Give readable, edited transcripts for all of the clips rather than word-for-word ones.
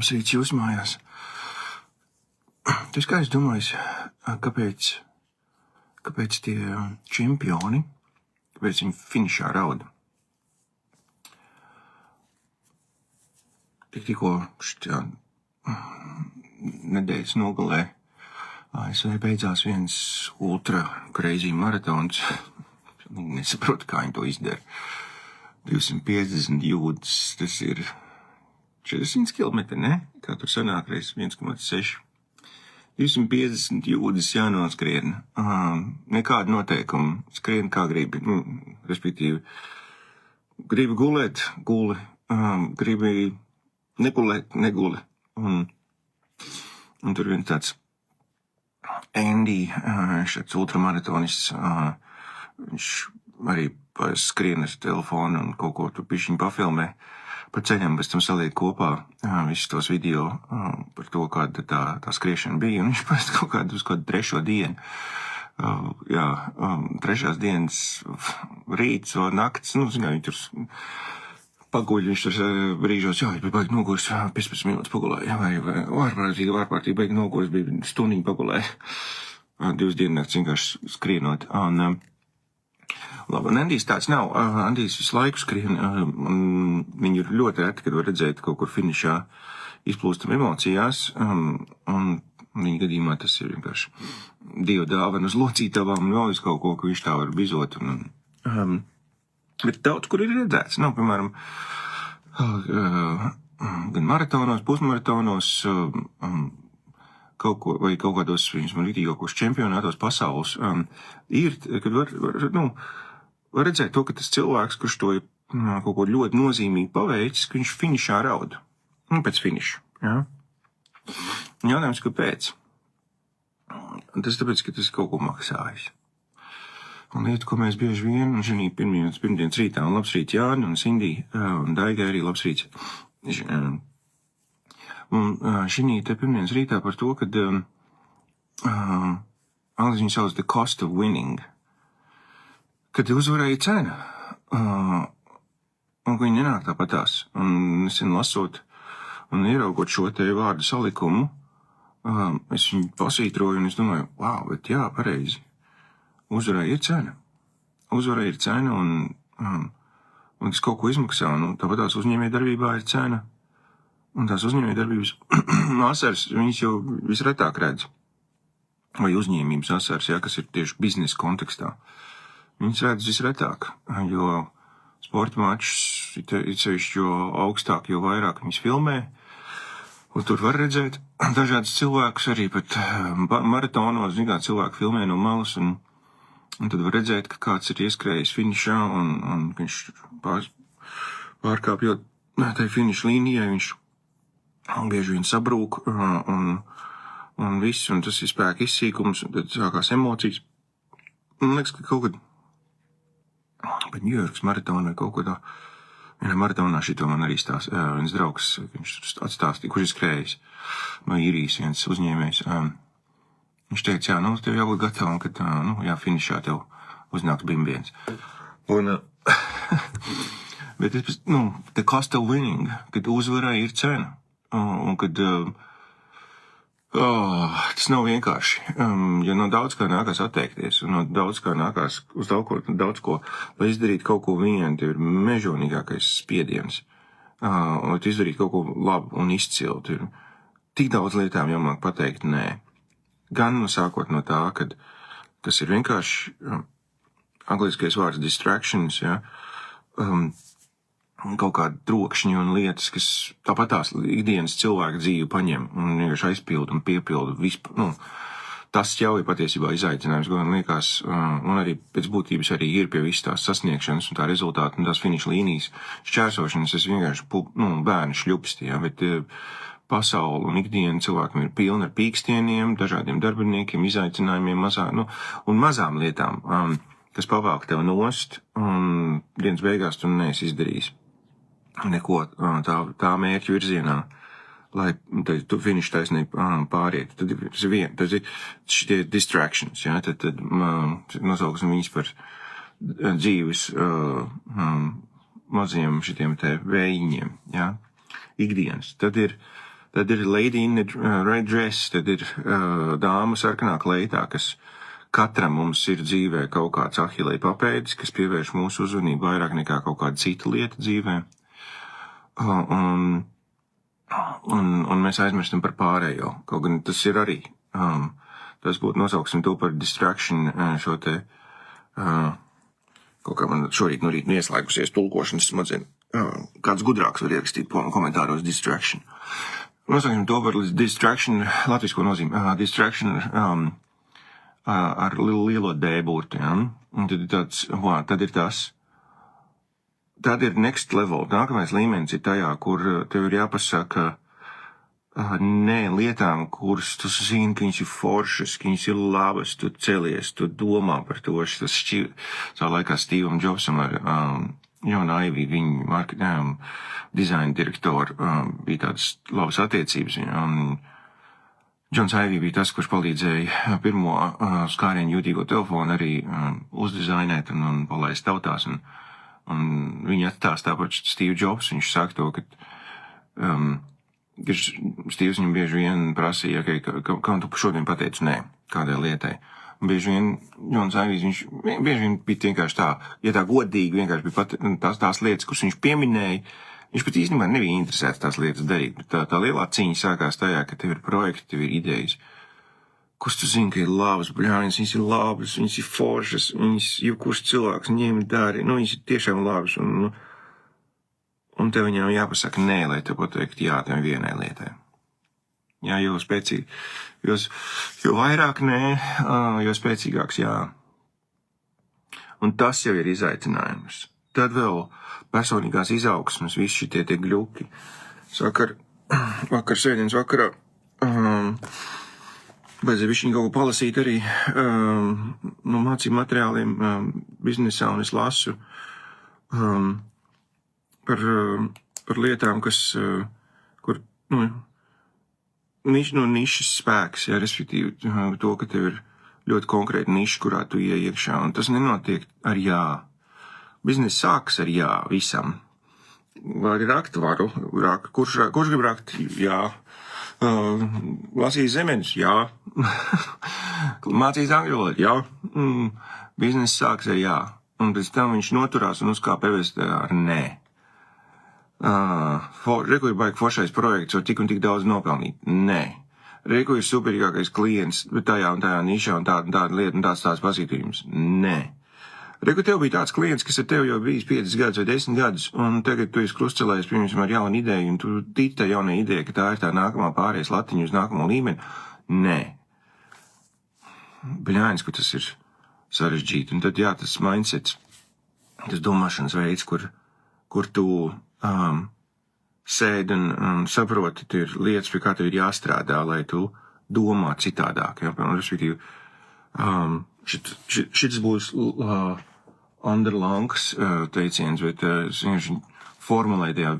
Labs rīts jūs mājās. Tu kā es domāju, kāpēc tie čempioni, kāpēc viņi finišā rauda? Tikko šitā nedēļas nogalē ASV beidzās viens ultra crazy maratons. Nesaprotu, kā viņi to izdara. 250 jūdzes, tas ir 400 kilometri, ne? Kā tur sanāk reiz 1,6. 250 jūdzes jānoskrien. Nekāda noteikuma. Skrien kā gribi. Respektīvi, gribi gulēt, guli. Gribi negulēt, neguli. Un tur viens tāds Andy, šāds ultramaratonists, viņš arī skrien ar telefonu un kaut ko tur pišķiņ pafilmē. Pa ceļam pēc tam saliek kopā visus tos video par to, kāda tā skriešana bija. Un viņš pēc kaut kādu uz kādu trešo dienu. Trešās dienas rīts vai nakts, viņi tur paguļ, viņš tur brīžos, es biju baigi nogurs, 15 minūtes pagulēju, vai ārkārtīgi baigi nogurs, bija stundiņu pagulēju. 2 diennakts vienkārši skrienot. Labi, un Andijs tāds nav. Andijs visu laiku skrien. Viņu ir ļoti reti, kad var redzēt kaut kur finišā izplūstam emocijās. Un viņa gadījumā tas ir vienkārši Dieva dāvana uz locītavām un vēl uz kaut ko, ka viņš tā var bizot. Bet daudz, kur ir redzēts. Nav, piemēram, gan maratonos, pusmaratonos, kaut ko, vai kaut kādos viņus man rītīgākos čempionātos pasaules. Ir, kad var redzēt to, ka tas cilvēks, kurš to ir kaut ko ļoti nozīmīgi paveicis, ka viņš finišā rauda. Pēc finiša. Ja? Jautājums, kāpēc? Tas tāpēc, ka tas kaut ko maksājas. Un lieta, ko mēs bieži vien, un šī pirmdienas rītā, un labs rīts Jāni, un Sindī, un Daigai arī labs rīts. Un šī te pirmdienas rītā par to, kad angliski viņi sauc the cost of winning. Kad uzvarēja cena, un ka viņi nenāk tāpatās. Un nesen lasot un ieraugot šo te vārdu salikumu, es viņu pasvītroju un es domāju, wow, bet jā, pareizi. Uzvarēja ir cena. Uzvarēja ir cena un tas kaut ko izmaksā. Tāpatās uzņēmējdarbībā ir cena. Un tās uzņēmējdarbības asars, viņas jau visretāk redz. Vai uzņēmības asars, kas ir tieši biznesa kontekstā. Viņas redz visretāk, jo sporta mačs ir sevišķi, jo augstāk, jo vairāk viņas filmē. Un tur var redzēt dažādas cilvēkus, arī pat maratonos, cilvēki filmē no malas, un tad var redzēt, ka kāds ir ieskrējis finišā, un viņš pārkāpjot tai finiša līnijai, viņš bieži vien sabrūk, un viss, un tas ir spēka izsīkums, un tad sākās emocijas. Man liekas, ka kaut kad pat Ņujorkas maratona vai kaut ko tā. Vienā maratonā šito man arī viens draugs, viņš atstāstīja, kurš ir skrējis no Īrijas, viens uzņēmējs. Viņš teica, tev jābūt gatavam, kad, finišā tev uznāks bimbiens. Un, bet the cost of winning, kad uzvarai ir cena. Un kad tas nav vienkārši, ja no daudz kā nākās atteikties, un no daudz kā nākās uz daudz ko, lai izdarītu kaut ko vienu, tev ir mežonīgākais spiediens, lai tu izdarītu kaut ko labu un izcilu, tev ir tik daudz lietām jāmāk pateikt nē. Gan sākot no tā, kad tas ir vienkārši angliskais vārds distractions, kaut kādi trokšņi un lietas, kas tāpatās ikdienas cilvēku dzīvi paņem un vienkārši aizpildu un piepildu vispār. Tas jau ir patiesībā izaicinājums, man liekas, un arī pēc būtības arī ir pie visas tās sasniegšanas un tā rezultāta un tās finiša līnijas šķērsošanas, es vienkārši bērnu šļupsti, bet pasauli un ikdiena cilvēkiem ir pilna ar pīkstieniem, dažādiem darbiniekiem, izaicinājumiem, un mazām lietām, kas pavāk tev nost, un dienas beigās tu neesi izdarījis neko tā mērķu virzienā, lai tu finišu taisnīgi pāriet. Tas ir šitie distractions, tad nosauksim viņus par dzīves maziem šitiem te vējiņiem, ikdienas. Tad ir tad ir lady in a red dress, tad ir dāma sarkanā kleitā, kas katram mums ir dzīvē kaut kāds ahilei papēdis, kas pievērš mūsu uzmanību vairāk nekā kaut kāda cita lieta dzīvē. Un mēs aizmirstam par pārējo. Kaut gan tas ir arī, tas būtu nosauksim to par distraction, šo te, kaut kā man šorīt no rīta ieslēgusies tulkošanas smadzen. Kāds gudrāks var ierakstīt komentāros distraction. Nosauksim to par distraction, latvisko nozīmi, distraction ar lielo D burtu, ja? Un tad ir tāds, tad ir tas. Tad ir next level. Nākamais līmenis ir tajā, kur tev ir jāpasaka nē lietām, kuras tu zini, ka viņas ir foršas, ka viņas ir labas, tu celies, tu domā par to. Tas tā laikā Steve'am Jobsam ar John Ivey, viņu dizaina direktoru, bija tādas labas attiecības. Un Johns Ivey bija tas, kurš palīdzēja pirmo skārienu jūtīgo telefonu arī uzdizainēt un palaist tautās. Un viņi atstāsta par Steve Jobs. Viņš saka to, ka Steve's viņam bieži vien prasīja, kam tu šodien pateici nē, kādai lietai. Un bieži vien Johns Ivey, viņš bieži vien bija vienkārši tā, ja tā godīgi vienkārši bija tās lietas, kuras viņš pieminēja, viņš pat īstenībā nebija interesēts tās lietas darīt. Bet tā lielā cīņa sākās tajā, ka tev ir projekti, tev ir idejas, kuras tu zini, ka ir labas, bļāņas, viņas ir labas, viņas ir foršas, viņas jebkurš cilvēks ņem dari, viņas ir tiešām labas, un tev viņam jāpasaka nē, lai tev pateikt jā tam vienai lietai. Jā, jo spēcīgi, jo vairāk nē, jo spēcīgāks jā. Un tas jau ir izaicinājums. Tad vēl personīgās izaugsmes, visi šitie tie gļuki. Vakar sēdienas vakarā, vajadzēja višķiņ kaut ko palasīt arī no mācību materiāliem biznesā, un es lasu par lietām, kas, kur, nišas spēks, ja, respektīvi to, ka tev ir ļoti konkrēta niša, kurā tu iekšā, un tas nenotiek ar jā. Biznes sāks ar jā visam. Var rakt, kurš grib rakt? Jā. Lasīs zemeņus? Jā. Mācīs angļu valodu? Jā. Biznes sāks ar jā. Un pēc tam viņš noturās un uzkāp evestē ar nē. Reku ir baigi foršais projekts, var tik un tik daudz nopelnīt. Nē. Reku ir superīgākais klients, bet tajā un tajā nišā un tāda lieta un tāds pasītījums. Nē. Reku, tev bija tāds klients, kas ar tevi jau bijis 5 gadus vai 10 gadus, un tagad tu esi krustcelējis, pirms ar jaunu ideju, un tu tīti tā jauna ideja, ka tā ir tā nākamā pārējais latiņu uz nākamo līmeni. Nē. Bļāņas, ka tas ir sarežģīti. Un tad, jā, tas mindsets, tas domāšanas veids, kur tu sēdi un saproti, tu ir lietas, pie kā tev ir jāstrādā, lai tu domā citādāk. Ja? Respektīvi, šis būs Anderlangs teiciens, bet es vienkārši formulēju tajā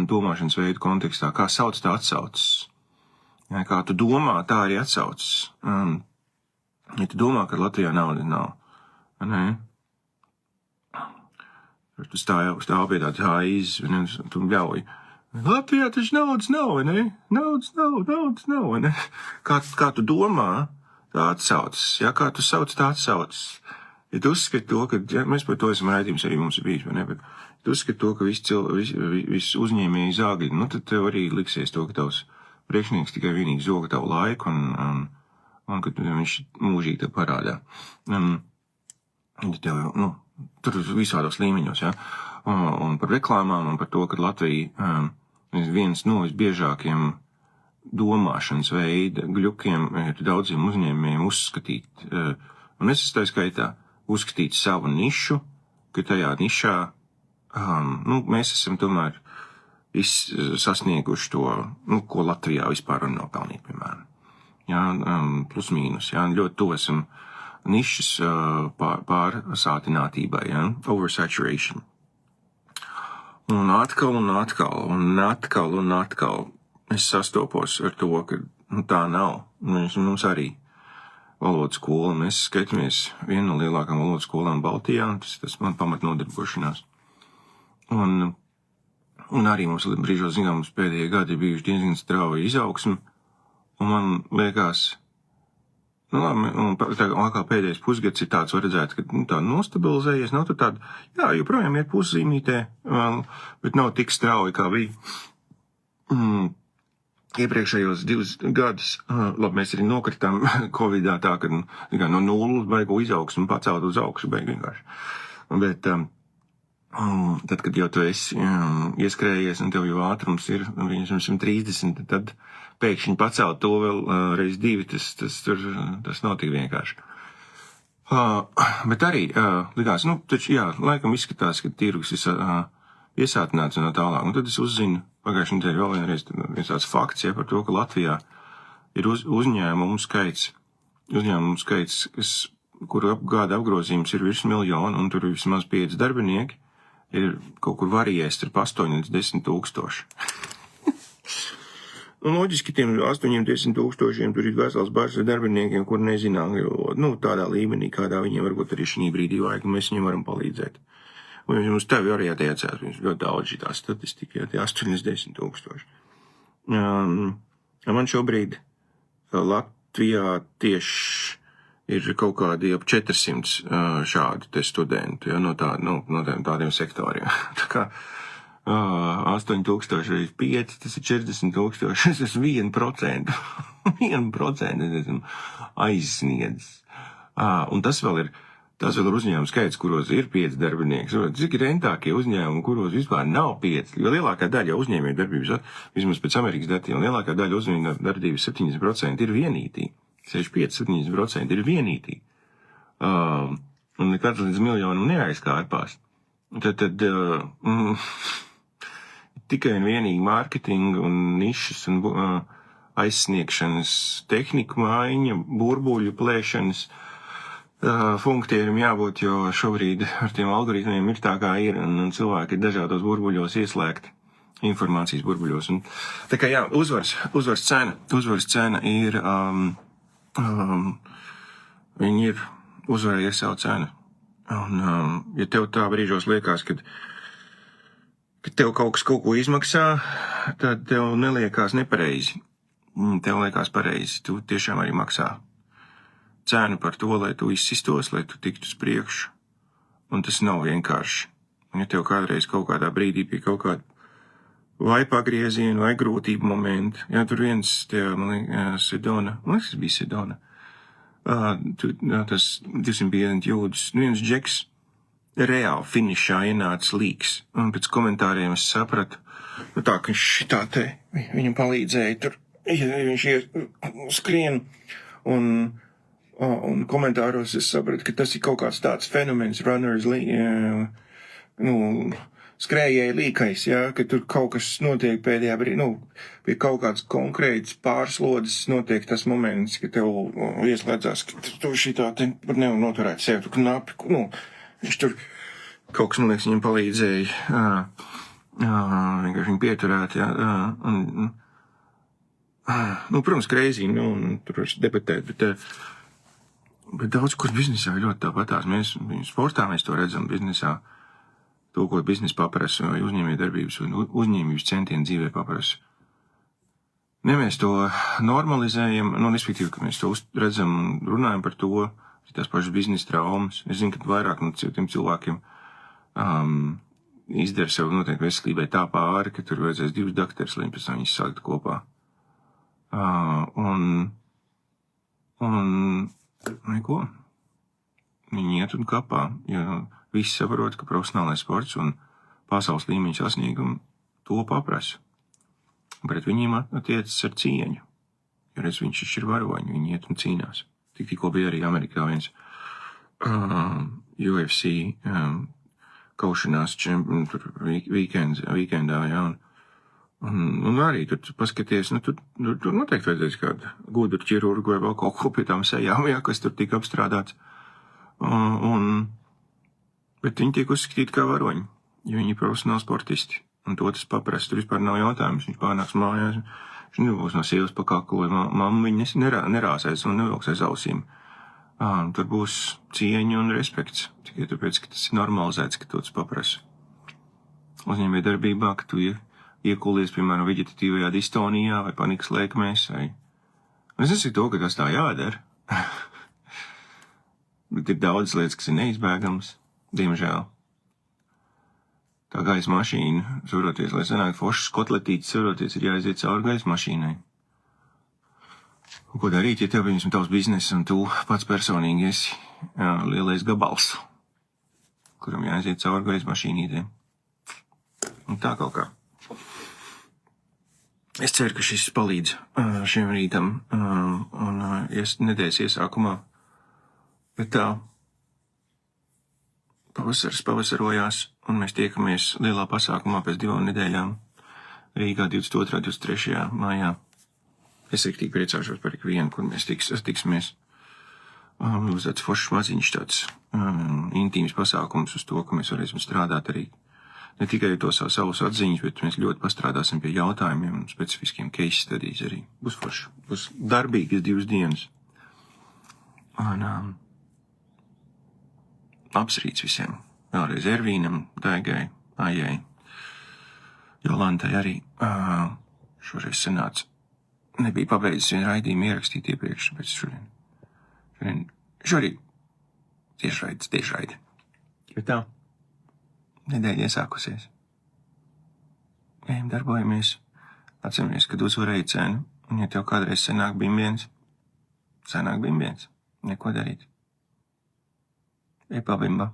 domāšanas veidu kontekstā, kā sauc, tā atsaucas. Ja, kā tu domā, tā arī atsaucas. Ja tu domā, ka Latvijā naudas nav, ne? Tu stāv pie tādas haizes, tu bļauj. Latvijā taču naudas nav, vai ne? Naudas nav, vai ne? Kā tu domā, tā atsaucas. Ja, kā tu sauc, tā atsaucas. Ja tu uzskati to, ka, ja, mēs par to esam raidījums arī mums ir bijis, vai ne? Bet ja tu uzskati to, ka viss uzņēmēji zāgļi, tad tev arī liksies to, ka tavs priekšnieks tikai vienīgi zoga tavu laiku un ka viņš mūžīgi tev parādā. Tev, tur visādos līmeņos, ja? Un par reklāmām un par to, ka Latvija viens no visbiežākiem domāšanas veida gļukiem ir daudziem uzņēmējiem uzskatīt, un es tā skaitā, uzskatīt savu nišu, ka tajā nišā, mēs esam tomēr sasnieguši to, ko Latvijā vispār var nopelnīt, piemēram. Jā, plus mīnus, jā, ļoti to esam nišas pārsātinātībai, jā, oversaturation. Un atkal es sastopos ar to, ka tā nav. Mums arī valodas skola, mēs skaitamies vienu no lielākām valodas skolām Baltijā, tas man pamat nodarbošanās. Un Un arī mums brīžos, mums pēdējie gadi ir bijuši diezgan strauji izaugsmi, un man liekas, labi, un kā pēdējais pusgads ir tāds, var redzēt, ka tā nostabilizējies, nav tur tāda, joprojām ir puszīmītē, bet nav tik strauji, kā bija. Iepriekšējos 2 gadus, labi, mēs arī nokritām Covidā tā, ka no nulles beigu izaugsmu pacelt uz augšu beigu vienkārši. Bet tad, kad jau tu esi ieskrējies un tev jau ātrums ir 130, tad pēkšņi pacelt to vēl reiz 2, tas nav tik vienkārši. Bet arī likās, taču, laikam izskatās, ka tirgus ir piesātināts un no tālāk. Un tad es uzzinu, pagājušajā nedēļā vēl vienreiz tāds fakts, par to, ka Latvijā ir uzņēmumu skaits, kuru gada apgrozījums ir virs 1 miljonu, un tur ir vismaz 5 darbinieki, ir kaut kur varījies starp 8 līdz 10 tūkstoši. Un loģiski tiem 8-10 tūkstošiem tur ir vesels bažas ar darbiniekiem, kur nezinām, tādā līmenī, kādā viņiem varbūt arī šī brīdī vajag, un mēs viņiem varam palīdzēt. Un mums tevi arī attiecās, viņš ļoti daudz šitā statistika, tie 8-10 tūkstoši. Man šobrīd Latvijā tieši ir kaut kādi ap 400 šādi te studenti, no tādiem sektoriem. Tā kā 8,000 reiz 5, tas ir 40,000, tas ir 1%. 1% esmu aizsniedzis. Un tas vēl ir uzņēmuma skaits, kuros ir 5 darbinieki. Cik ir rentākie uzņēmumi, kuros vispār nav 5? Jo lielākā daļa uzņēmēju darbības, vismaz pēc Amerikas datiem, lielākā daļa uzņēmēju darbības 70% ir vienītī. 65-70% ir vienītī. Un nekad līdz miljonam neaizkārpās. Tad tikai un vienīgi mārketinga un nišas un aizsniegšanas tehniku maiņa, burbuļu plēšanas funkcijiem jābūt, jo šobrīd ar tiem algoritmiem ir tā, kā ir, un cilvēki ir dažādos burbuļos ieslēgti, informācijas burbuļos. Un, tā kā uzvaras cena ir, viņi ir uzvarējuši savu cenu. Un, ja tev tā brīžos liekas, ka tev kaut ko izmaksā, tad tev neliekās nepareizi. Tev liekas pareizi, tu tiešām arī maksā cenu par to, lai tu izsistos, lai tu tiktu uz priekšu. Un tas nav vienkārši. Un ja tev kādreiz kaut kādā brīdī pie kaut kāda vai pagrieziena, vai grūtība momenta, tur viens, Sedona, man liekas, tas bija Sedona, tas 250 jūdzes, viens džeks reāli finišā ienāca līks. Un pēc komentāriem es sapratu, ka viņš šitā te, viņam palīdzēja tur, viņš skrien, un komentāros es sapratu, ka tas ir kaut kāds tāds fenomens, runners, skrējēji līkais, ka tur kaut kas notiek pēdējā brīdī, pie kaut kāds konkrēts pārslodzes notiek tas moments, ka tev ieslēdzās, ka tu šitā te nevar noturēt sevi, tu knapi, viņš tur kaut kas, man liekas, viņam palīdzēja, vienkārši viņu pieturēt, protams, crazy, tur var debatēt, bet daudz kur biznesā ir ļoti tāpatās. Mēs sportā mēs to redzam biznesā, to, ko biznesa paprasa, vai uzņēmēja darbības, vai uzņēmības centieni dzīvē paprasa. Ne mēs to normalizējam, respektīvi, ka mēs to redzam un runājam par to, tās pašas biznesa traumas. Es zinu, ka vairāk no tiem cilvēkiem izdara sev noteikti veselībai tā pāri, ka tur vajadzēs 2 dakterus, lai pēc tam viņus sākt kopā. Neko. Viņi iet un kapā, jo visi saprot, ka profesionālais sports un pasaules līmeņa sasniegumi to paprasa. Pret viņiem attiecas ar cieņu, jo redz, viņš ir varoņi, viņi iet un cīnās. Tikko bija arī Amerikā viens UFC kaušanās weekendā, un arī tur paskaties, tur noteikti vajadzēs kādu gudru ķirurgu vai vēl kaut ko pie tām sejām, kas tur tika apstrādāts. Bet viņi tiek uzskatīti kā varoņi, jo viņi ir profesionāli sportisti. Un to tas paprasta, tur vispār nav jautājums. Viņš pārnāks mājās, viņš nebūs no sievas pa kaklu, vai mamma viņu nerāsēs un nevilks aiz ausīm. Tur būs cieņa un respekts, tikai tāpēc, ka tas ir normalizēts, ka to tas paprasa. uzņēmējdarbībā, ka tu iekulies, piemēram, veģetatīvajā distonijā vai panikas lēkmēs, vai... Es nesaku to, ka tas tā jādara. Bet ir daudz lietas, kas ir neizbēgams, diemžēl. Tā gaisa mašīna, suroties, lai sanāk foršas kotletītes, suroties, ir jāaiziet cauri gaisa mašīnai. Un ko darīt, ja tev, piemēram, tavs bizness un tu pats personīgi esi lielais gabals, kuram jāaiziet cauri gaisa mašīnītēm. Un tā kaut kā. Es ceru, ka šis palīdz šiem rītam un nedēļas iesākumā, bet tā pavasarojās un mēs tiekamies lielā pasākumā pēc 2 nedēļām Rīgā 22. 23. mājā. Es riktīgi priecāšos par ikvienu, kur mēs tiksimies. Būs tāds foršs maziņš tāds intīms pasākums uz to, ka mēs varēsim strādāt arī ne tikai to savus atziņas, bet mēs ļoti pastrādāsim pie jautājumiem un specifiskiem case studies arī. Būs forši. Būs darbīgas 2 dienas. Un apsrīts visiem. Vēlreiz Ervīnam, Daigai, Aijai, Jolantai arī. Šoreiz sanāca. Nebija pabeidzis vienu raidījumu ierakstīt iepriekš, bet šorīt tiešraidi. Jo tā, nedēļa iesākusies. Ejam, darbojamies, atceramies, kad uzvarēja cenu, un ja tev kādreiz sanāk bimbiens, neko darīt. Ej pabimba.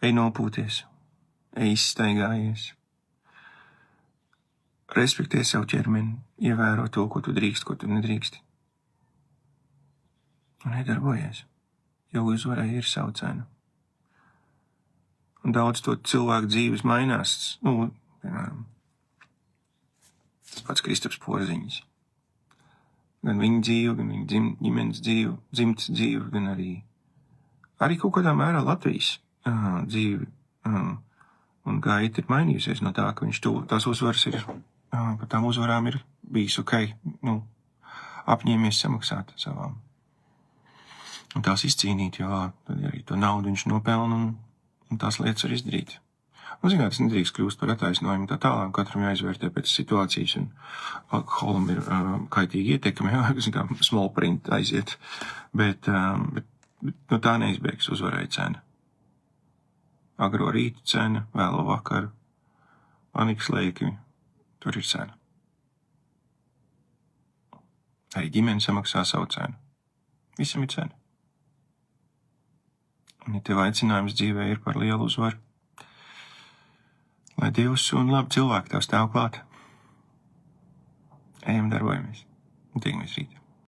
Ej nopūties, ej izstaigājies. Respektē savu ķermeni, ievēro to, ko tu drīkst, ko tu nedrīksti. Un nedarbojies, jo uzvarai ir savu cenu. Un daudz to cilvēku dzīves mainās, piemēram, tas pats Kristaps Porziņš. Gan viņa dzīve, gan viņa ģimenes dzīve, dzimtas dzīve, gan arī kaut kādā mērā Latvijas dzīve un gaita ir mainījusies no tā, ka viņš tās uzvaras ir, par tām uzvarām ir bijis apņēmies samaksāt savām. Un tās izcīnīt, jo tad arī to naudu viņš nopelna un tās lietas var izdarīt. Un, zināt, tas nedrīkst kļūst par attaisnojumu tā tālāk, katram jāizvērtē pēc situācijas, un alkoholam ir kaitīgi ietekme, small print aiziet, bet no tā neizbēgs uzvarai cena. Agro rīta cena, vēlo vakaru, panikas lēkmi, tur ir cena. Arī ģimene samaksā savu cenu. Visam ir cena. Un ja tev aicinājums dzīvē ir par lielu uzvaru, lai Dievs un labi cilvēki tev stāv klāt. Ejam, darbojamies un tiekamies rīt.